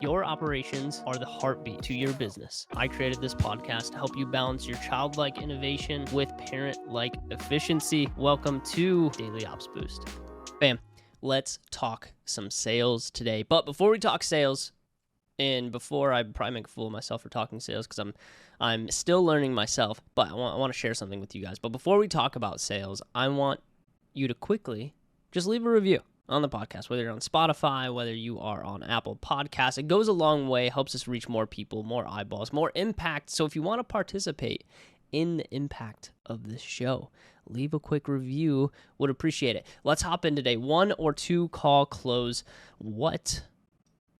Your operations are the heartbeat to your business. I created this podcast to help you balance your childlike innovation with parent-like efficiency. Welcome to Daily Ops Boost. Bam, let's talk some sales today. But before we talk sales, and before I probably make a fool of myself for talking sales because I'm still learning myself, but I want to share something with you guys. But before we talk about sales, I want you to quickly just leave a review on the podcast, whether you're on Spotify, whether you are on Apple Podcasts. It goes a long way, helps us reach more people, more eyeballs, more impact. So if you want to participate in the impact of this show, leave a quick review. Would appreciate it. Let's hop in today. 1 or 2 call close. What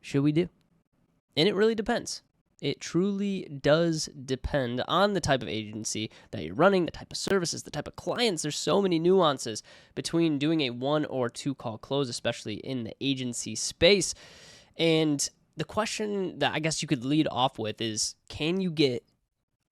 should we do? And it really depends. It truly does depend on the type of agency that you're running, the type of services, the type of clients. There's so many nuances between doing a 1 or 2 call close, especially in the agency space. And the question that I guess you could lead off with is, can you get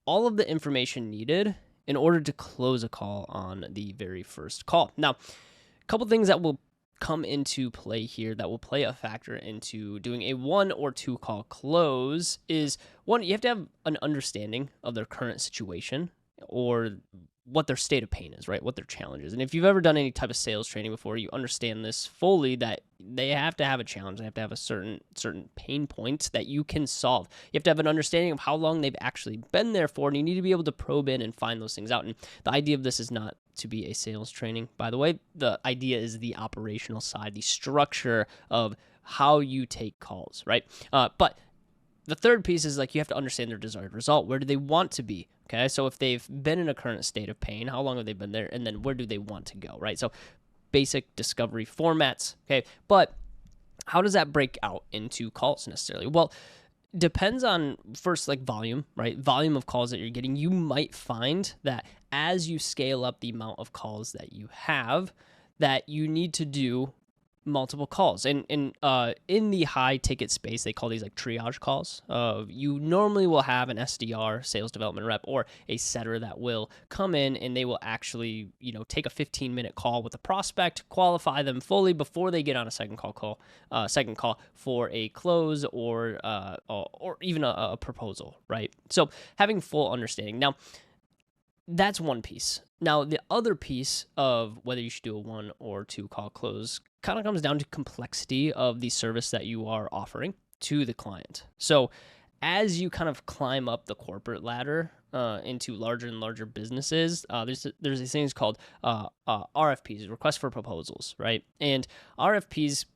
all of the information needed in order to close a call on the very first call? Now, a couple things that will come into play here that will play a factor into doing a 1 or 2 call close is, one, you have to have an understanding of their current situation or what their state of pain is, right? What their challenge is. And if you've ever done any type of sales training before, you understand this fully, that they have to have a challenge. They have to have a certain pain point that you can solve. You have to have an understanding of how long they've actually been there for, and you need to be able to probe in and find those things out. And the idea of this is not to be a sales training, by the way. The idea is the operational side, the structure of how you take calls, right? But the third piece is, like, you have to understand their desired result. Where do they want to be? Okay, so if they've been in a current state of pain, how long have they been there? And then where do they want to go, right? So basic discovery formats, okay? But how does that break out into calls necessarily? Well, depends on, first, like, volume, right? Volume of calls that you're getting. You might find that as you scale up the amount of calls that you have, that you need to do multiple calls. And in the high ticket space, they call these like triage calls. You normally will have an SDR, sales development rep, or a setter that will come in, and they will actually, take a 15-minute call with a prospect, qualify them fully before they get on a second call for a close or even a proposal, right? So having full understanding. Now, that's one piece. Now, the other piece of whether you should do a 1 or 2 call close kind of comes down to complexity of the service that you are offering to the client. So as you kind of climb up the corporate ladder into larger and larger businesses, there's these things called RFPs, requests for proposals, right? And RFPs,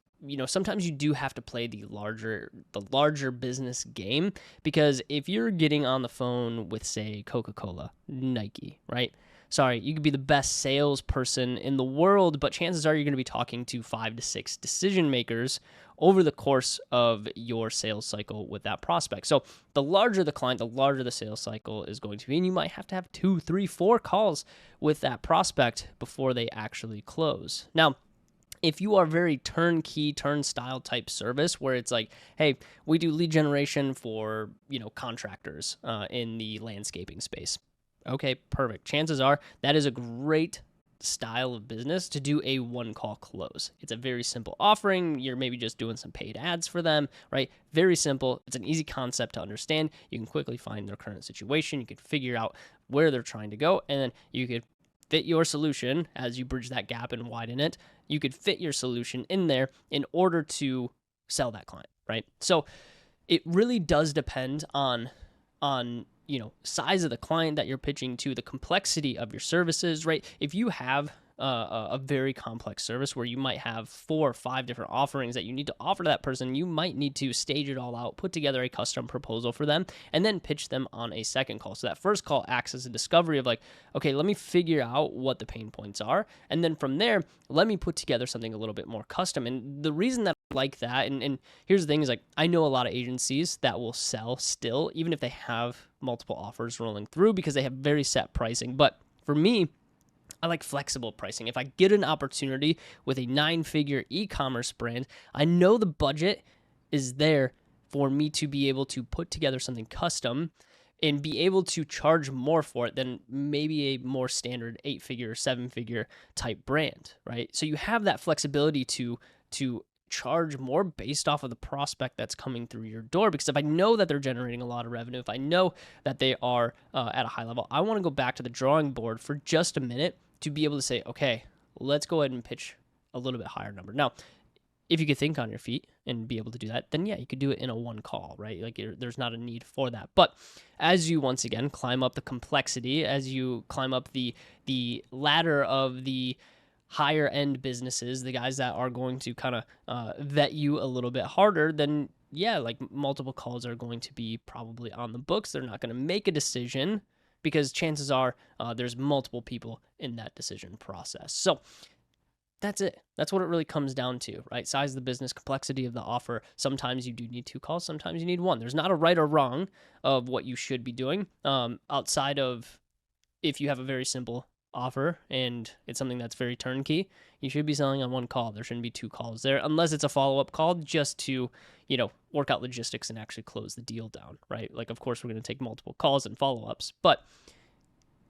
sometimes you do have to play the larger business game, because if you're getting on the phone with, say, Coca-Cola, Nike, right? Sorry, you could be the best salesperson in the world, but chances are you're going to be talking to 5 to 6 decision makers over the course of your sales cycle with that prospect. So the larger the client, the larger the sales cycle is going to be, and you might have to have 2, 3, 4 calls with that prospect before they actually close. Now, if you are very turnkey, turnstile type service where it's like, hey, we do lead generation for, contractors in the landscaping space. Okay, perfect. Chances are that is a great style of business to do a 1 call close. It's a very simple offering. You're maybe just doing some paid ads for them, right? Very simple. It's an easy concept to understand. You can quickly find their current situation. You can figure out where they're trying to go, and then you could fit your solution as you bridge that gap and widen it. You could fit your solution in there in order to sell that client, right? So it really does depend on size of the client that you're pitching to, the complexity of your services, right? If you have a very complex service where you might have 4 or 5 different offerings that you need to offer to that person, you might need to stage it all out, put together a custom proposal for them, and then pitch them on a second call. So that first call acts as a discovery of, like, okay, let me figure out what the pain points are, and then from there, let me put together something a little bit more custom. And the reason that I like that, and here's the thing, is, like, I know a lot of agencies that will sell still, even if they have multiple offers rolling through, because they have very set pricing. But for me, I like flexible pricing. If I get an opportunity with a 9-figure e-commerce brand, I know the budget is there for me to be able to put together something custom and be able to charge more for it than maybe a more standard 8-figure, 7-figure type brand, right? So you have that flexibility to charge more based off of the prospect that's coming through your door. Because if I know that they're generating a lot of revenue, if I know that they are at a high level, I want to go back to the drawing board for just a minute to be able to say, okay, let's go ahead and pitch a little bit higher number. Now, if you could think on your feet and be able to do that, then yeah, you could do it in a one call, right? Like there's not a need for that. But as you once again climb up the complexity, as you climb up the ladder of the higher end businesses, the guys that are going to kind of vet you a little bit harder, then yeah, like multiple calls are going to be probably on the books. They're not going to make a decision because chances are there's multiple people in that decision process. So that's it. That's what it really comes down to, right? Size of the business, complexity of the offer. Sometimes you do need 2 calls. Sometimes you need 1. There's not a right or wrong of what you should be doing outside of if you have a very simple offer and it's something that's very turnkey, you should be selling on 1 call. There shouldn't be 2 calls there unless it's a follow-up call just to, work out logistics and actually close the deal down, right? Like, of course, we're going to take multiple calls and follow-ups, but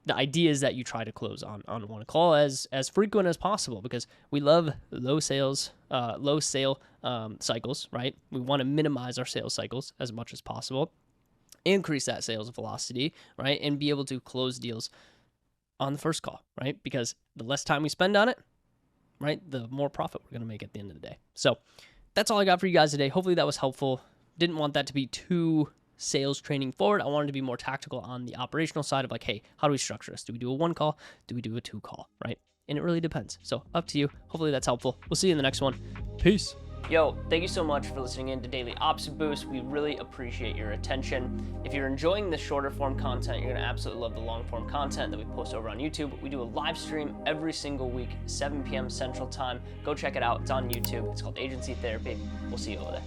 the idea is that you try to close on 1 call as frequent as possible because we love low sale cycles, right? We want to minimize our sales cycles as much as possible, increase that sales velocity, right? And be able to close deals on the first call, right? Because the less time we spend on it, right, the more profit we're going to make at the end of the day. So that's all I got for you guys today. Hopefully that was helpful. Didn't want that to be too sales training forward. I wanted to be more tactical on the operational side of like, hey, how do we structure this? Do we do a 1 call? Do we do a 2 call, right? And it really depends. So up to you. Hopefully that's helpful. We'll see you in the next one. Peace. Yo, thank you so much for listening in to Daily Ops Boost. We really appreciate your attention. If you're enjoying the shorter form content, you're gonna absolutely love the long form content that we post over on YouTube. We do a live stream every single week, 7 p.m. Central Time. Go check it out. It's on YouTube. It's called Agency Therapy. We'll see you over there.